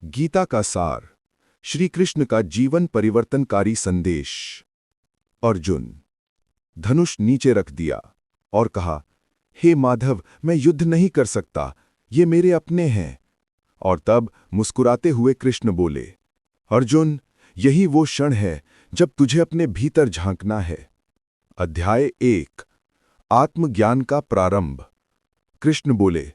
गीता का सार, श्री कृष्ण का जीवन परिवर्तनकारी संदेश। अर्जुन, धनुष नीचे रख दिया और कहा, हे माधव, मैं युद्ध नहीं कर सकता, ये मेरे अपने हैं। और तब मुस्कुराते हुए कृष्ण बोले, अर्जुन, यही वो क्षण है जब तुझे अपने भीतर झांकना है। अध्याय 1, आत्मज्ञान का प्रारंभ। कृष्ण बोले,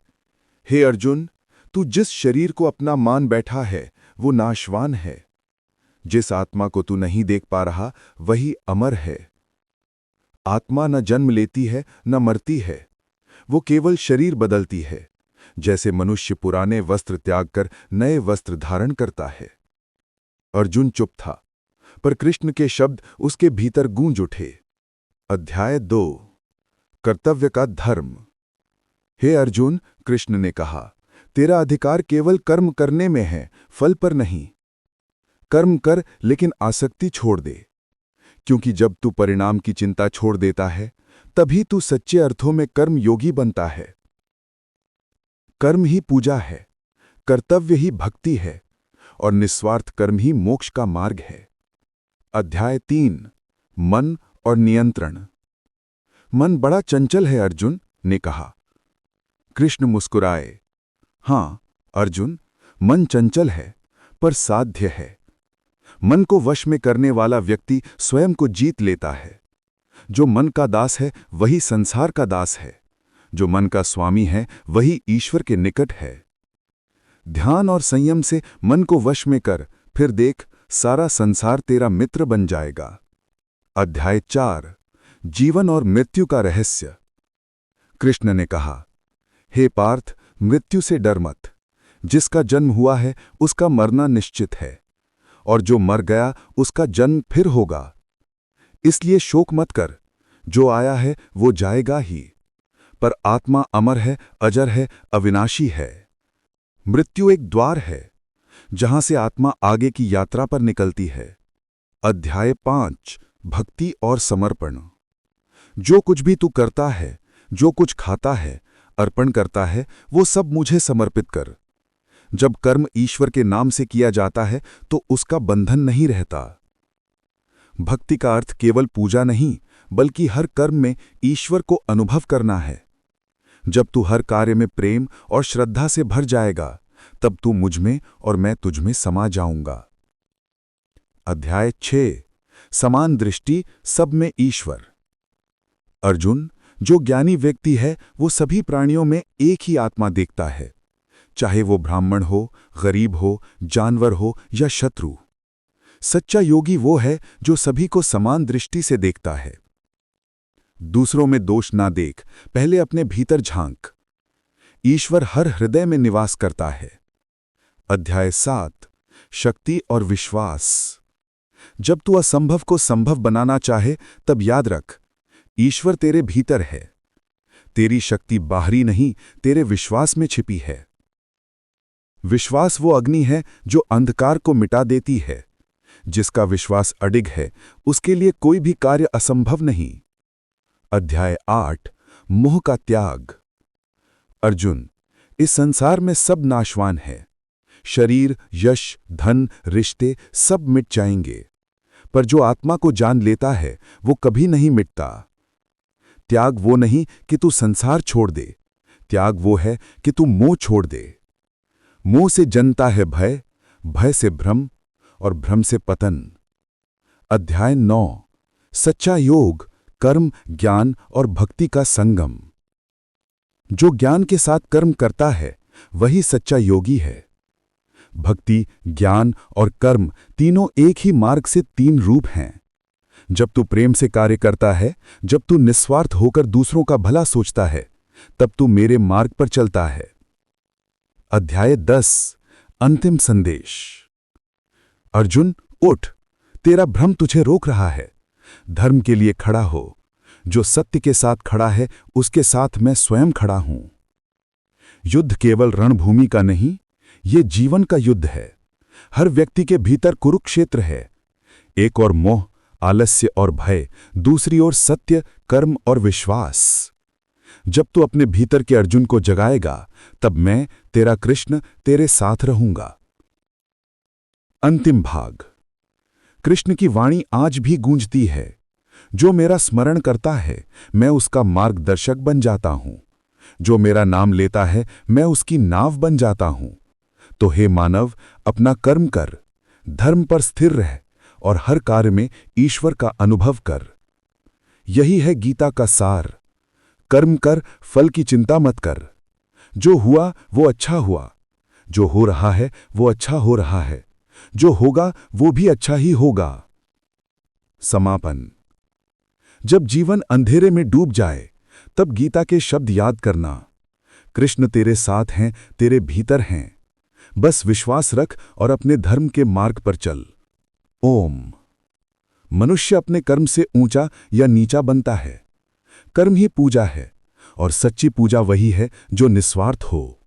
हे अर्जुन, तू जिस शरीर को अपना मान बैठा है वो नाशवान है। जिस आत्मा को तू नहीं देख पा रहा वही अमर है। आत्मा न जन्म लेती है न मरती है, वो केवल शरीर बदलती है, जैसे मनुष्य पुराने वस्त्र त्याग कर नए वस्त्र धारण करता है। अर्जुन चुप था, पर कृष्ण के शब्द उसके भीतर गूंज उठे। अध्याय 2, कर्तव्य का धर्म। हे अर्जुन, कृष्ण ने कहा, तेरा अधिकार केवल कर्म करने में है, फल पर नहीं। कर्म कर, लेकिन आसक्ति छोड़ दे, क्योंकि जब तू परिणाम की चिंता छोड़ देता है तभी तू सच्चे अर्थों में कर्म योगी बनता है। कर्म ही पूजा है, कर्तव्य ही भक्ति है, और निस्वार्थ कर्म ही मोक्ष का मार्ग है। अध्याय 3, मन और नियंत्रण। मन बड़ा चंचल है अर्जुन, ने कहा। कृष्ण मुस्कुराए, हां अर्जुन, मन चंचल है पर साध्य है। मन को वश में करने वाला व्यक्ति स्वयं को जीत लेता है। जो मन का दास है वही संसार का दास है। जो मन का स्वामी है वही ईश्वर के निकट है। ध्यान और संयम से मन को वश में कर, फिर देख, सारा संसार तेरा मित्र बन जाएगा। अध्याय 4, जीवन और मृत्यु का रहस्य। कृष्ण ने कहा, हे पार्थ, मृत्यु से डर मत। जिसका जन्म हुआ है उसका मरना निश्चित है, और जो मर गया उसका जन्म फिर होगा। इसलिए शोक मत कर, जो आया है वो जाएगा ही, पर आत्मा अमर है, अजर है, अविनाशी है। मृत्यु एक द्वार है जहां से आत्मा आगे की यात्रा पर निकलती है। अध्याय 5, भक्ति और समर्पण। जो कुछ भी तू करता है, जो कुछ खाता है, अर्पण करता है, वो सब मुझे समर्पित कर। जब कर्म ईश्वर के नाम से किया जाता है तो उसका बंधन नहीं रहता। भक्ति का अर्थ केवल पूजा नहीं, बल्कि हर कर्म में ईश्वर को अनुभव करना है। जब तू हर कार्य में प्रेम और श्रद्धा से भर जाएगा, तब तू मुझ में और मैं तुझ में समा जाऊंगा। अध्याय 6, समान दृष्टि, सब में ईश्वर। अर्जुन, जो ज्ञानी व्यक्ति है वो सभी प्राणियों में एक ही आत्मा देखता है, चाहे वो ब्राह्मण हो, गरीब हो, जानवर हो या शत्रु। सच्चा योगी वो है जो सभी को समान दृष्टि से देखता है। दूसरों में दोष ना देख, पहले अपने भीतर झांक। ईश्वर हर हृदय में निवास करता है। अध्याय 7, शक्ति और विश्वास। जब तू असंभव को संभव बनाना चाहे तब याद रख, ईश्वर तेरे भीतर है। तेरी शक्ति बाहरी नहीं, तेरे विश्वास में छिपी है। विश्वास वो अग्नि है जो अंधकार को मिटा देती है। जिसका विश्वास अडिग है उसके लिए कोई भी कार्य असंभव नहीं। अध्याय 8, मोह का त्याग। अर्जुन, इस संसार में सब नाशवान है। शरीर, यश, धन, रिश्ते सब मिट जाएंगे, पर जो आत्मा को जान लेता है वो कभी नहीं मिटता। त्याग वो नहीं कि तू संसार छोड़ दे, त्याग वो है कि तू मोह छोड़ दे। मोह से जन्ता है भय, भय से भ्रम, और भ्रम से पतन। अध्याय 9, सच्चा योग, कर्म, ज्ञान और भक्ति का संगम। जो ज्ञान के साथ कर्म करता है वही सच्चा योगी है। भक्ति, ज्ञान और कर्म तीनों एक ही मार्ग से 3 रूप हैं। जब तू प्रेम से कार्य करता है, जब तू निस्वार्थ होकर दूसरों का भला सोचता है, तब तू मेरे मार्ग पर चलता है। अध्याय 10, अंतिम संदेश। अर्जुन, उठ, तेरा भ्रम तुझे रोक रहा है। धर्म के लिए खड़ा हो। जो सत्य के साथ खड़ा है उसके साथ मैं स्वयं खड़ा हूं। युद्ध केवल रणभूमि का नहीं, ये जीवन का युद्ध है। हर व्यक्ति के भीतर कुरुक्षेत्र है। एक और मोह, आलस्य और भय, दूसरी ओर सत्य, कर्म और विश्वास। जब तू अपने भीतर के अर्जुन को जगाएगा, तब मैं, तेरा कृष्ण, तेरे साथ रहूंगा। अंतिम भाग। कृष्ण की वाणी आज भी गूंजती है। जो मेरा स्मरण करता है मैं उसका मार्गदर्शक बन जाता हूं। जो मेरा नाम लेता है मैं उसकी नाव बन जाता हूं। तो हे मानव, अपना कर्म कर, धर्म पर स्थिर रह और हर कार्य में ईश्वर का अनुभव कर। यही है गीता का सार। कर्म कर, फल की चिंता मत कर। जो हुआ वो अच्छा हुआ, जो हो रहा है वो अच्छा हो रहा है, जो होगा वो भी अच्छा ही होगा। समापन। जब जीवन अंधेरे में डूब जाए तब गीता के शब्द याद करना। कृष्ण तेरे साथ हैं, तेरे भीतर हैं। बस विश्वास रख और अपने धर्म के मार्ग पर चल। ओम। मनुष्य अपने कर्म से ऊंचा या नीचा बनता है। कर्म ही पूजा है और सच्ची पूजा वही है जो निस्वार्थ हो।